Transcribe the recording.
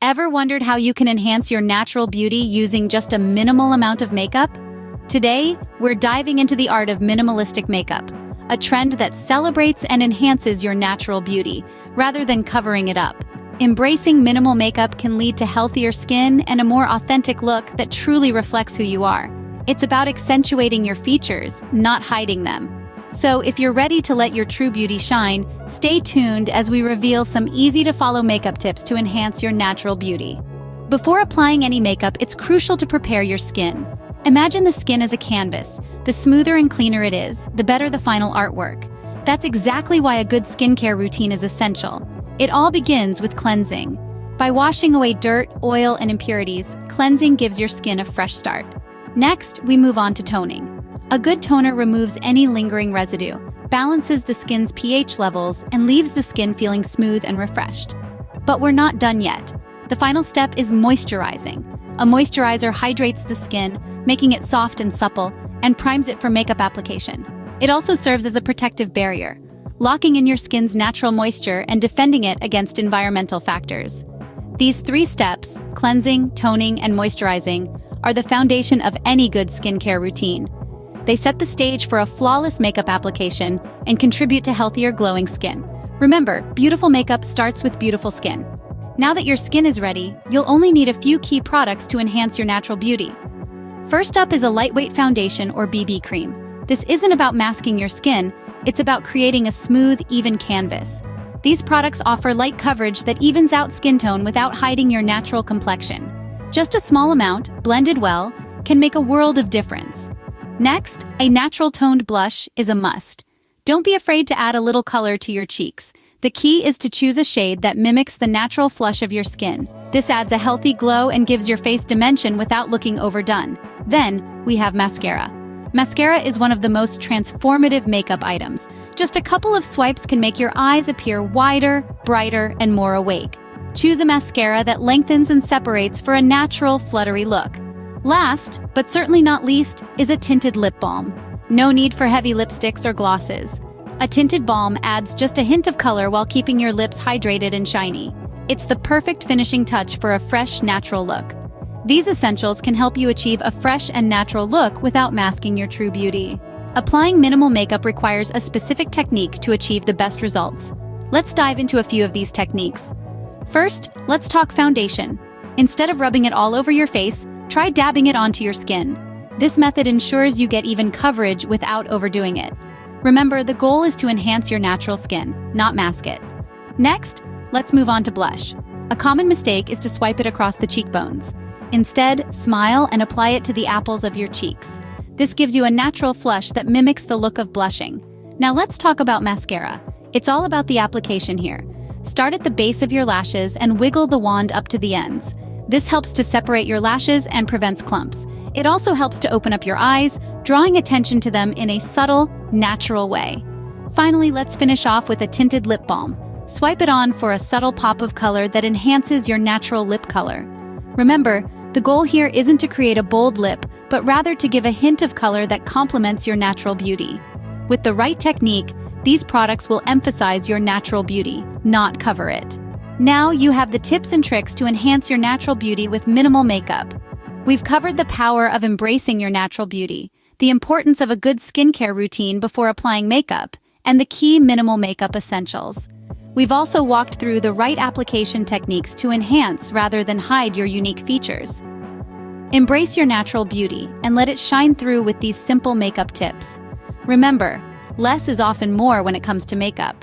Ever wondered how you can enhance your natural beauty using just a minimal amount of makeup? Today, we're diving into the art of minimalistic makeup, a trend that celebrates and enhances your natural beauty, rather than covering it up. Embracing minimal makeup can lead to healthier skin and a more authentic look that truly reflects who you are. It's about accentuating your features, not hiding them. So if you're ready to let your true beauty shine, stay tuned as we reveal some easy-to-follow makeup tips to enhance your natural beauty. Before applying any makeup, it's crucial to prepare your skin. Imagine the skin as a canvas. The smoother and cleaner it is, the better the final artwork. That's exactly why a good skincare routine is essential. It all begins with cleansing. By washing away dirt, oil, and impurities, cleansing gives your skin a fresh start. Next, we move on to toning. A good toner removes any lingering residue, balances the skin's pH levels, and leaves the skin feeling smooth and refreshed. But we're not done yet. The final step is moisturizing. A moisturizer hydrates the skin, making it soft and supple, and primes it for makeup application. It also serves as a protective barrier, locking in your skin's natural moisture and defending it against environmental factors. These three steps, cleansing, toning, and moisturizing, are the foundation of any good skincare routine. They set the stage for a flawless makeup application and contribute to healthier, glowing skin. Remember, beautiful makeup starts with beautiful skin. Now that your skin is ready, you'll only need a few key products to enhance your natural beauty. First up is a lightweight foundation or BB cream. This isn't about masking your skin, it's about creating a smooth, even canvas. These products offer light coverage that evens out skin tone without hiding your natural complexion. Just a small amount, blended well, can make a world of difference. Next, a natural toned blush is a must. Don't be afraid to add a little color to your cheeks. The key is to choose a shade that mimics the natural flush of your skin. This adds a healthy glow and gives your face dimension without looking overdone. Then, we have mascara. Mascara is one of the most transformative makeup items. Just a couple of swipes can make your eyes appear wider, brighter, and more awake. Choose a mascara that lengthens and separates for a natural, fluttery look. Last, but certainly not least, is a tinted lip balm. No need for heavy lipsticks or glosses. A tinted balm adds just a hint of color while keeping your lips hydrated and shiny. It's the perfect finishing touch for a fresh, natural look. These essentials can help you achieve a fresh and natural look without masking your true beauty. Applying minimal makeup requires a specific technique to achieve the best results. Let's dive into a few of these techniques. First, let's talk foundation. Instead of rubbing it all over your face, try dabbing it onto your skin. This method ensures you get even coverage without overdoing it. Remember, the goal is to enhance your natural skin, not mask it. Next, let's move on to blush. A common mistake is to swipe it across the cheekbones. Instead, smile and apply it to the apples of your cheeks. This gives you a natural flush that mimics the look of blushing. Now let's talk about mascara. It's all about the application here. Start at the base of your lashes and wiggle the wand up to the ends. This helps to separate your lashes and prevents clumps. It also helps to open up your eyes, drawing attention to them in a subtle, natural way. Finally, let's finish off with a tinted lip balm. Swipe it on for a subtle pop of color that enhances your natural lip color. Remember, the goal here isn't to create a bold lip, but rather to give a hint of color that complements your natural beauty. With the right technique, these products will emphasize your natural beauty, not cover it. Now you have the tips and tricks to enhance your natural beauty with minimal makeup. We've covered the power of embracing your natural beauty, the importance of a good skincare routine before applying makeup, and the key minimal makeup essentials. We've also walked through the right application techniques to enhance rather than hide your unique features. Embrace your natural beauty and let it shine through with these simple makeup tips. Remember, less is often more when it comes to makeup.